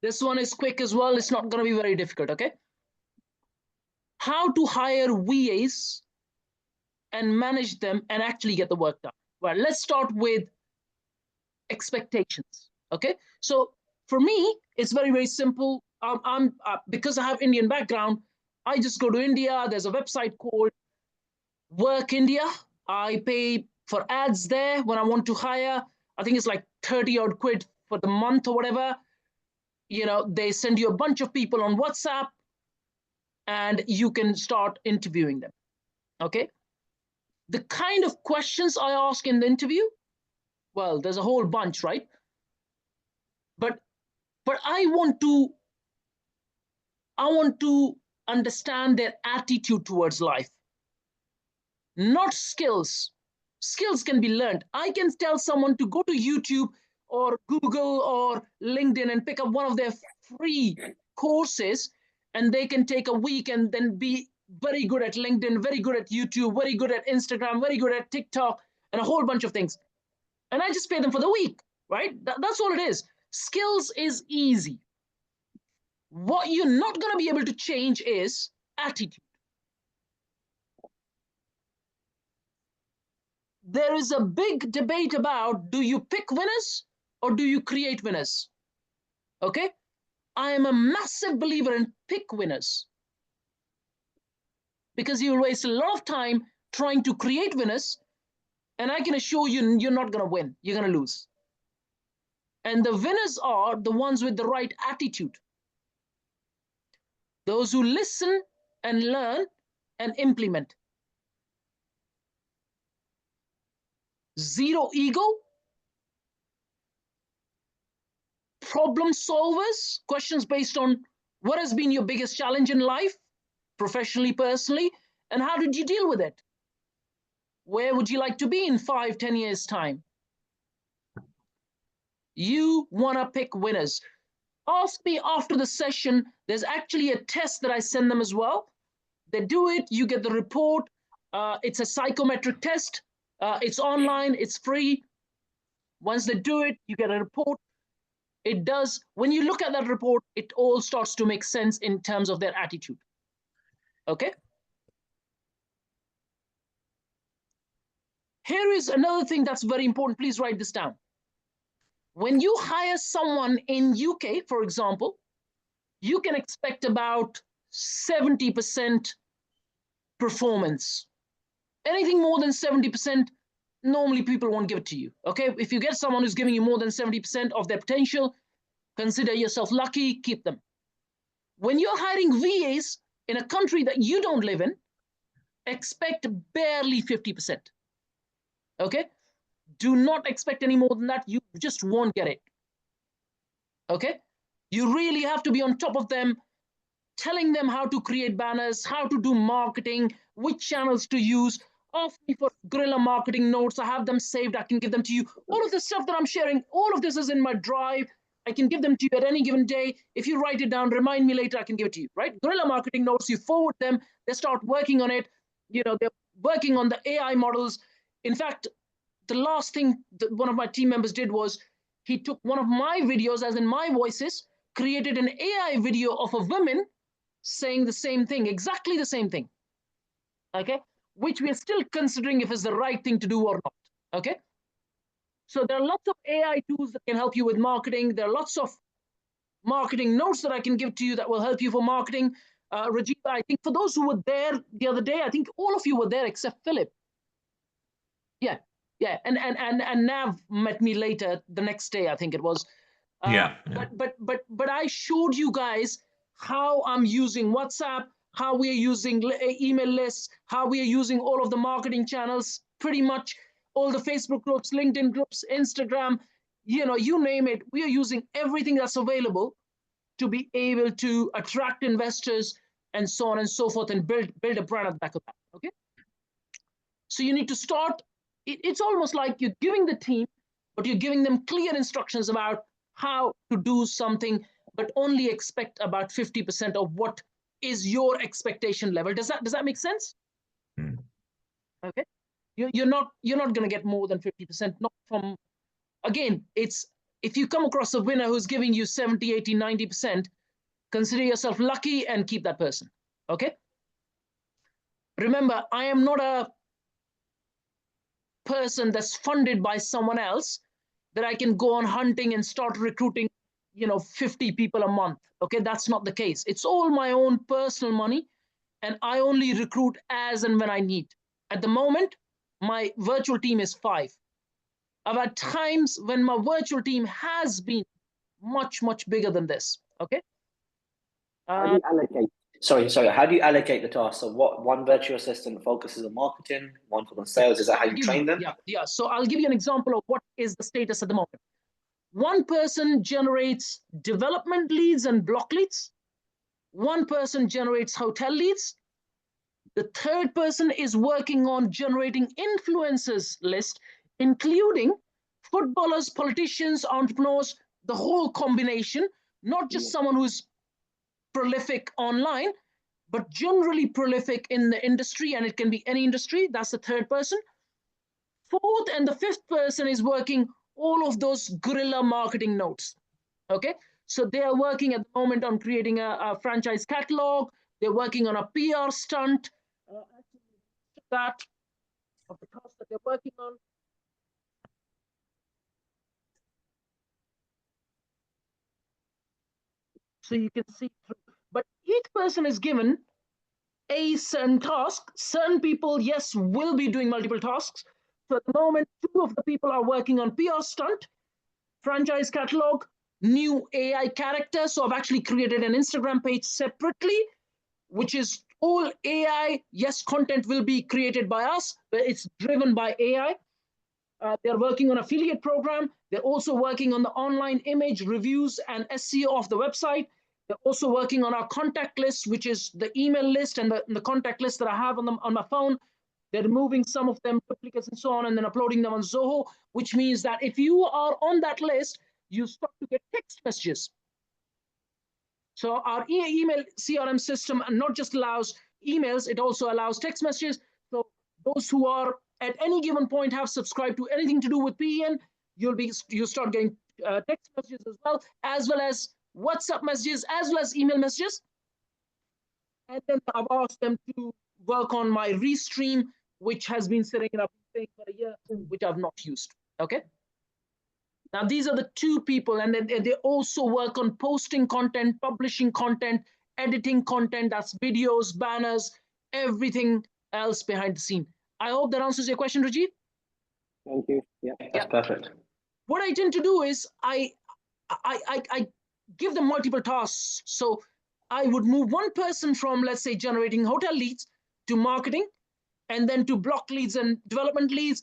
This one is quick as well. It's not going to be very difficult, okay? How to hire VAs and manage them and actually get the work done. Well, let's start with expectations, okay? So for me, it's very, very simple. Because I have Indian background, I just go to India. There's a website called Work India. I pay for ads there when I want to hire. I think it's like 30 odd quid for the month or whatever. They send you a bunch of people on WhatsApp and you can start interviewing them. Okay. The kind of questions I ask in the interview, well, there's a whole bunch, right? But I want to understand their attitude towards life, not skills. Skills can be learned. I can tell someone to go to YouTube or Google or LinkedIn and pick up one of their free courses, and they can take a week and then be very good at LinkedIn, very good at YouTube, very good at Instagram, very good at TikTok, and a whole bunch of things. And I just pay them for the week, right? That's all it is. Skills is easy. What you're not going to be able to change is attitude. There is a big debate about, do you pick winners or do you create winners? Okay? I am a massive believer in pick winners, because you'll waste a lot of time trying to create winners, and I can assure you, you're not going to win. You're going to lose. And the winners are the ones with the right attitude. Those who listen and learn and implement. Zero ego. Problem solvers. Questions based on what has been your biggest challenge in life, professionally, personally, and how did you deal with it? Where would you like to be in 5, 10 years' time? You want to pick winners. Ask me after the session. There's actually a test that I send them as well. They do it, you get the report. It's a psychometric test. It's online, it's free. Once they do it, you get a report. It does, when you look at that report, it all starts to make sense in terms of their attitude. Okay? Here is another thing that's very important. Please write this down. When you hire someone in UK, for example, you can expect about 70% performance. Anything more than 70%, normally people won't give it to you. Okay? If you get someone who's giving you more than 70% of their potential, consider yourself lucky, keep them. When you're hiring VAs in a country that you don't live in, expect barely 50%. Okay? Do not expect any more than that. You just won't get it. Okay? You really have to be on top of them, telling them how to create banners, how to do marketing, which channels to use. Ask me for guerrilla marketing notes. I have them saved. I can give them to you. All of the stuff that I'm sharing, all of this is in my drive. I can give them to you at any given day. If you write it down, remind me later, I can give it to you, right? Guerrilla marketing notes, you forward them, they start working on it. They're working on the AI models. In fact, the last thing that one of my team members did was he took one of my videos, as in my voices, created an AI video of a woman saying the same thing, exactly the same thing. Okay? Which we are still considering if it's the right thing to do or not. Okay? So there are lots of AI tools that can help you with marketing. There are lots of marketing notes that I can give to you that will help you for marketing. Rajiv, I think for those who were there the other day, I think all of you were there except Philip. Yeah, yeah, and Nav met me later the next day, I think it was. Yeah. But I showed you guys how I'm using WhatsApp, how we are using email lists, how we are using all of the marketing channels, pretty much all the Facebook groups, LinkedIn groups, Instagram, you name it. We are using everything that's available to be able to attract investors and so on and so forth, and build a brand at the back of that. Okay. So you need to start. It's almost like you're giving the team, but you're giving them clear instructions about how to do something, but only expect about 50% of what is your expectation level. Does that make sense? Mm. Okay. You're not going to get more than 50%. Not from, again, it's if you come across a winner who's giving you 70, 80, 90%, consider yourself lucky and keep that person. Okay? Remember, I am not a person that's funded by someone else that I can go on hunting and start recruiting, 50 people a month. Okay, that's not the case. It's all my own personal money, and I only recruit as and when I need. At the moment, my virtual team is 5. I've had times when my virtual team has been much, much bigger than this. Okay. How do you allocate? Sorry. How do you allocate the tasks? So, what one virtual assistant focuses on marketing, one for the sales? Is that how you train them? Yeah. So I'll give you an example of what is the status at the moment. One person generates development leads and block leads. One person generates hotel leads. The third person is working on generating influencers list, including footballers, politicians, entrepreneurs, the whole combination, not just someone who's prolific online, but generally prolific in the industry, and it can be any industry. That's the third person. Fourth and the fifth person is working all of those guerrilla marketing notes. Okay, so they are working at the moment on creating a franchise catalog. They're working on a PR stunt. That of the task that they're working on. So you can see through. But each person is given a certain task. Certain people, yes, will be doing multiple tasks. So at the moment, 2 of the people are working on PR stunt, franchise catalog, new AI character. So I've actually created an Instagram page separately, which is all AI. Yes, content will be created by us, but it's driven by AI. They're working on affiliate program. They're also working on the online image reviews and SEO of the website. They're also working on our contact list, which is the email list and the contact list that I have on my phone. They're removing some of them, duplicates and so on, and then uploading them on Zoho, which means that if you are on that list, you start to get text messages. So our email CRM system not just allows emails, it also allows text messages. So those who are at any given point have subscribed to anything to do with PEN, you'll start getting text messages as well as WhatsApp messages, as well as email messages. And then I've asked them to work on my Restream, which has been sitting up for a year, which I've not used. Okay. Now, these are the 2 people, and then they also work on posting content, publishing content, editing content, that's videos, banners, everything else behind the scene. I hope that answers your question, Rajiv. Thank you. Yeah, that's perfect. What I tend to do is I give them multiple tasks. So I would move one person from, let's say, generating hotel leads to marketing, and then to block leads and development leads.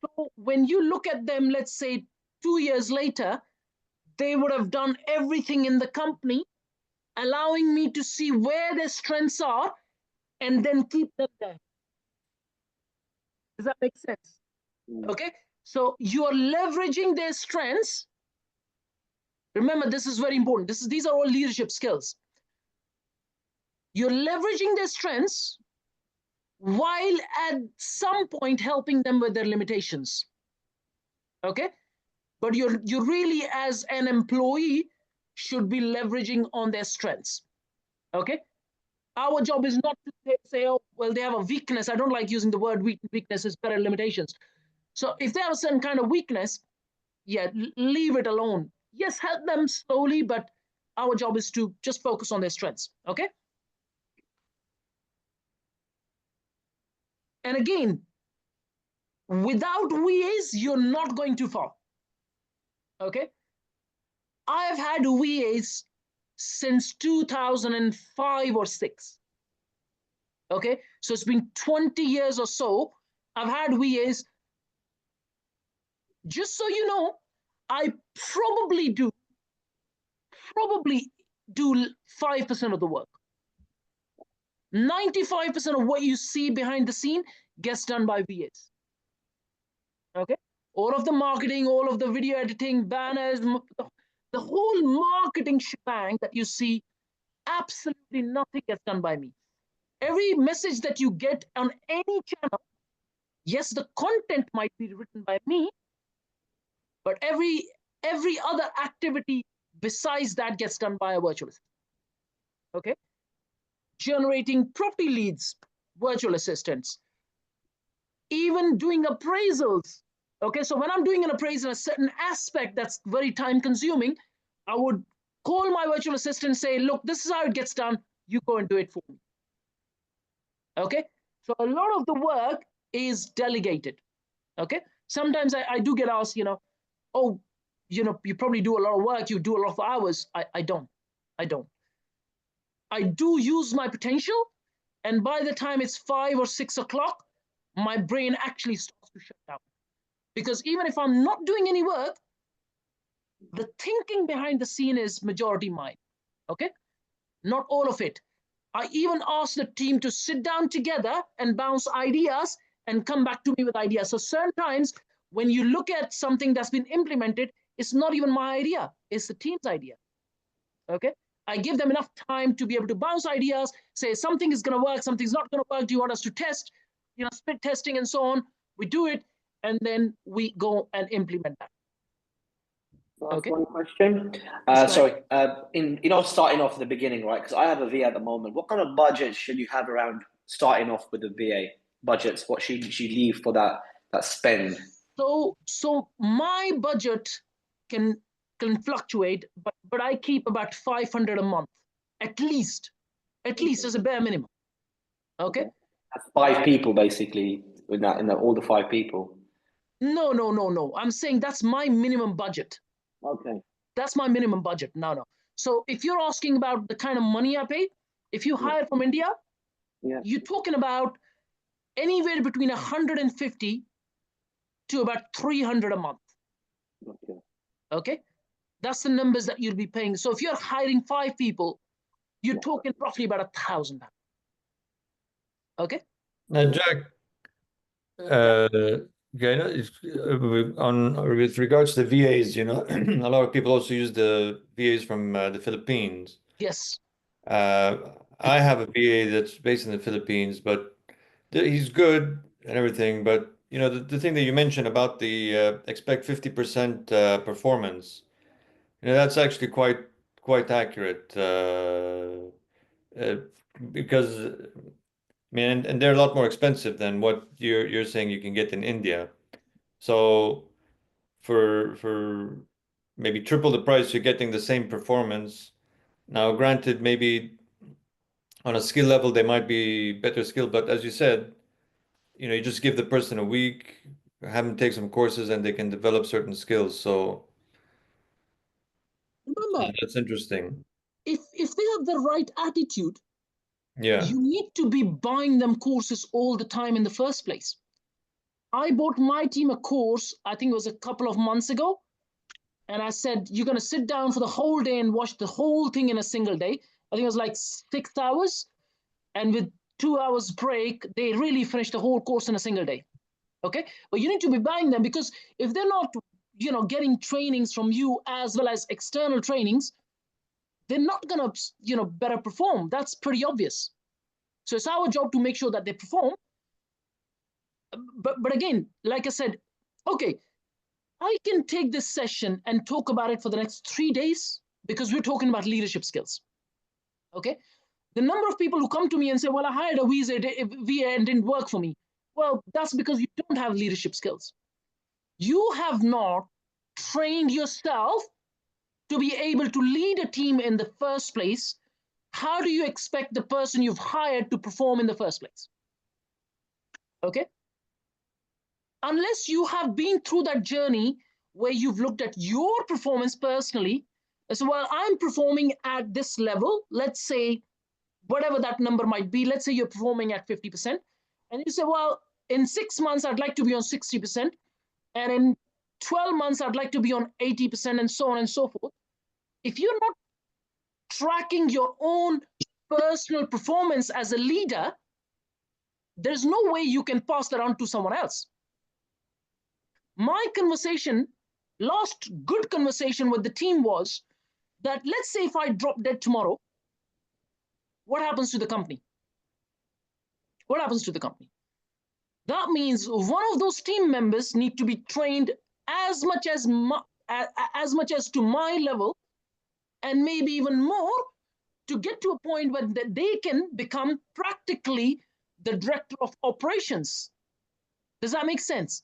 So when you look at them, let's say 2 years later, they would have done everything in the company, allowing me to see where their strengths are and then keep them there. Does that make sense? Okay. So you are leveraging their strengths. Remember, this is very important. These are all leadership skills. You're leveraging their strengths while at some point helping them with their limitations. Okay. But you really, as an employee, should be leveraging on their strengths. Okay. Our job is not to say, oh, well, they have a weakness. I don't like using the word weakness, it's better limitations. So if they have a certain kind of weakness, yeah, leave it alone. Yes, help them slowly, but our job is to just focus on their strengths. Okay. And again, without VAs, you're not going too far. Okay. I've had VAs since 2005 or 6. Okay. So it's been 20 years or so. I've had VAs. Just so you know, I probably do 5% of the work. 95% of what you see behind the scene gets done by VAs. Okay. All of the marketing, all of the video editing, banners, the whole marketing shebang that you see, absolutely nothing gets done by me. Every message that you get on any channel, yes, the content might be written by me, but every every other activity besides that gets done by a virtual assistant. Okay, generating property leads, virtual assistants, even doing appraisals. Okay, so when I'm doing an appraisal, a certain aspect that's very time consuming, I would call my virtual assistant and say, look, this is how it gets done. You go and do it for me. Okay, so a lot of the work is delegated. Okay, sometimes I do get asked, oh, you probably do a lot of work, you do a lot of hours. I don't. I do use my potential, and by the time it's 5 or 6 o'clock, my brain actually starts to shut down. Because even if I'm not doing any work, the thinking behind the scene is majority mine. Okay, not all of it. I even ask the team to sit down together and bounce ideas and come back to me with ideas. So certain times when you look at something that's been implemented, it's not even my idea, it's the team's idea. Okay, I give them enough time to be able to bounce ideas, say something is going to work, something's not going to work. Do you want us to test, split testing and so on? We do it, and then we go and implement that. Okay. One question. Sorry. Starting off at the beginning, right? Because I have a VA at the moment. What kind of budget should you have around starting off with the VA budgets? What should you leave for that spend? So my budget can fluctuate, but I keep about 500 a month, at least as a bare minimum. Okay. That's 5 people basically in all the 5 people. No. I'm saying that's my minimum budget. Okay. That's my minimum budget. No. So if you're asking about the kind of money I pay, if you hire from India, you're talking about anywhere between 150 to about 300 a month. Okay. That's the numbers that you'll be paying. So if you're hiring 5 people, you're talking roughly about 1,000. Okay. Now, Jack, with regards to VAs, a lot of people also use the VAs from the Philippines. Yes. I have a VA that's based in the Philippines, but he's good and everything. But the thing that you mentioned about the expect 50% performance, that's actually quite accurate because. I mean, and they're a lot more expensive than what you're saying you can get in India. So for maybe triple the price, you're getting the same performance. Now, granted, maybe on a skill level, they might be better skilled, but as you said, you just give the person a week, have them take some courses, and they can develop certain skills. So remember, that's interesting. If they have the right attitude, yeah, you need to be buying them courses all the time in the first place. I bought my team a course, I think it was a couple of months ago. And I said, you're going to sit down for the whole day and watch the whole thing in a single day. I think it was like 6 hours. And with 2 hours break, they really finished the whole course in a single day. Okay. But you need to be buying them, because if they're not, getting trainings from you as well as external trainings, they're not going to, better perform. That's pretty obvious. So it's our job to make sure that they perform. But again, like I said, okay, I can take this session and talk about it for the next 3 days, because we're talking about leadership skills. Okay. The number of people who come to me and say, well, I hired a VA and didn't work for me. Well, that's because you don't have leadership skills. You have not trained yourself to be able to lead a team in the first place. How do you expect the person you've hired to perform in the first place? Okay. Unless you have been through that journey where you've looked at your performance personally, as well, I'm performing at this level, let's say, whatever that number might be, let's say you're performing at 50%, and you say, well, in 6 months, I'd like to be on 60%, and in 12 months, I'd like to be on 80%, and so on and so forth. If you're not tracking your own personal performance as a leader, there's no way you can pass that on to someone else. My last good conversation with the team was that, let's say if I drop dead tomorrow, what happens to the company? What happens to the company? That means one of those team members need to be trained as much as much as to my level, and maybe even more, to get to a point where they can become practically the director of operations. Does that make sense?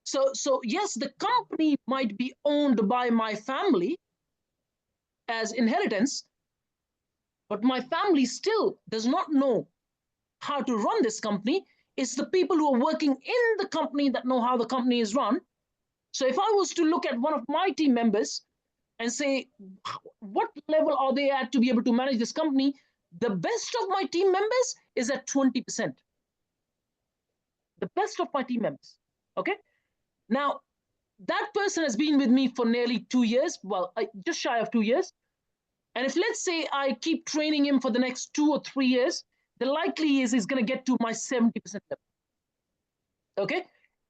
So yes, the company might be owned by my family as inheritance, but my family still does not know how to run this company. It's the people who are working in the company that know how the company is run. So if I was to look at one of my team members and say, what level are they at to be able to manage this company? The best of my team members is at 20%. The best of my team members, okay? Now, that person has been with me for nearly 2 years, well, just shy of 2 years. And if let's say I keep training him for the next 2 or 3 years, the likely is he's going to get to my 70% level, okay?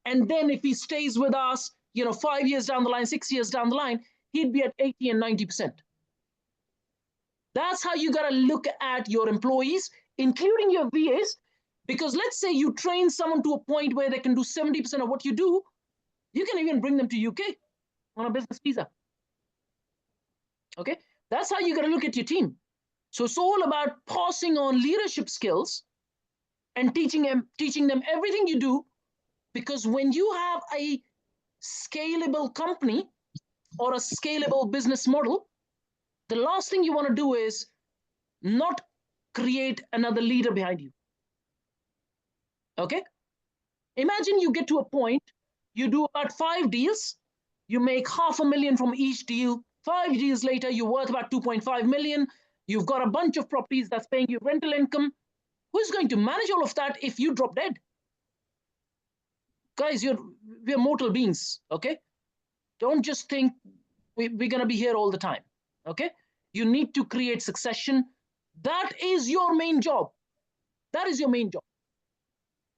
And then if he stays with us, 5 years down the line, 6 years down the line, he'd be at 80 and 90%. That's how you got to look at your employees, including your VAs, because let's say you train someone to a point where they can do 70% of what you do, you can even bring them to UK on a business visa. Okay, that's how you got to look at your team. So it's all about passing on leadership skills and teaching them everything you do, because when you have a scalable company or a scalable business model, the last thing you want to do is not create another leader behind you. Okay? Imagine you get to a point, you do about 5 deals, you make $500,000 from each deal. 5 deals later, you're worth about 2.5 million. You've got a bunch of properties that's paying you rental income. Who's going to manage all of that if you drop dead? Guys, we're mortal beings, okay? Don't just think we're going to be here all the time, okay? You need to create succession. That is your main job. That is your main job.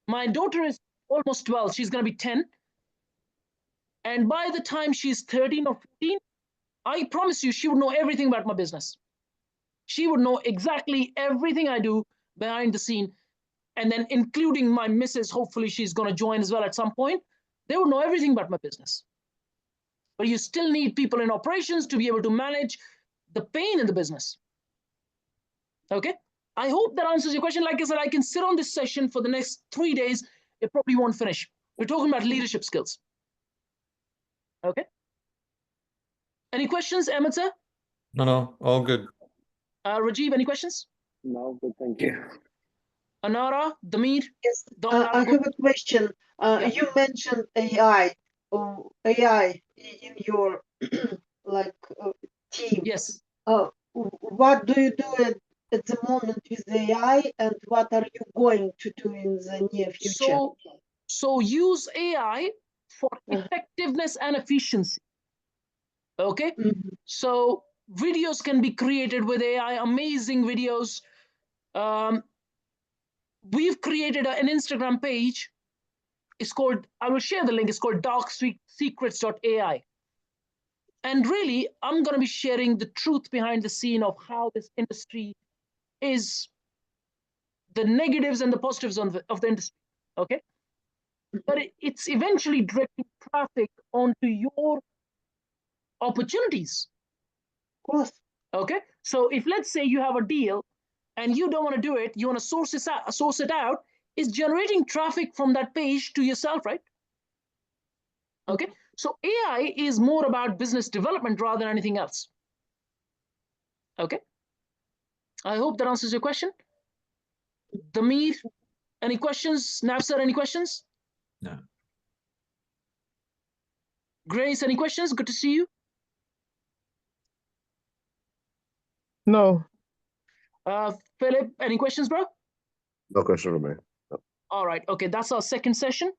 My daughter is almost 12. She's going to be 10. And by the time she's 13 or 15, I promise you, she would know everything about my business. She would know exactly everything I do behind the scene. And then including my missus, hopefully she's going to join as well at some point. They would know everything about my business. But you still need people in operations to be able to manage the pain in the business. Okay? I hope that answers your question. Like I said, I can sit on this session for the next 3 days. It probably won't finish. We're talking about leadership skills. Okay? Any questions, Ahmed sir? No, all good. Rajiv, any questions? No, good, thank you. Anara, Damir? Yes, I have a question. Yeah. You mentioned AI, AI in your team. Yes. What do you do at the moment with AI, and what are you going to do in the near future? So use AI for effectiveness and efficiency. Okay? So videos can be created with AI, amazing videos. We've created an Instagram page. It's called, I will share the link, it's called darksecrets.ai. And really, I'm going to be sharing the truth behind the scene of how this industry is, the negatives and the positives of the industry, okay? But it's eventually directing traffic onto your opportunities. Of course. Okay? So if let's say you have a deal and you don't want to do it, you want to source it out, it's generating traffic from that page to yourself, right? Okay? So AI is more about business development rather than anything else. Okay? I hope that answers your question. Damir, any questions? Nafsar, any questions? No. Grace, any questions? Good to see you. No. Philip, any questions, bro? No question for me. No. All right. Okay, that's our second session.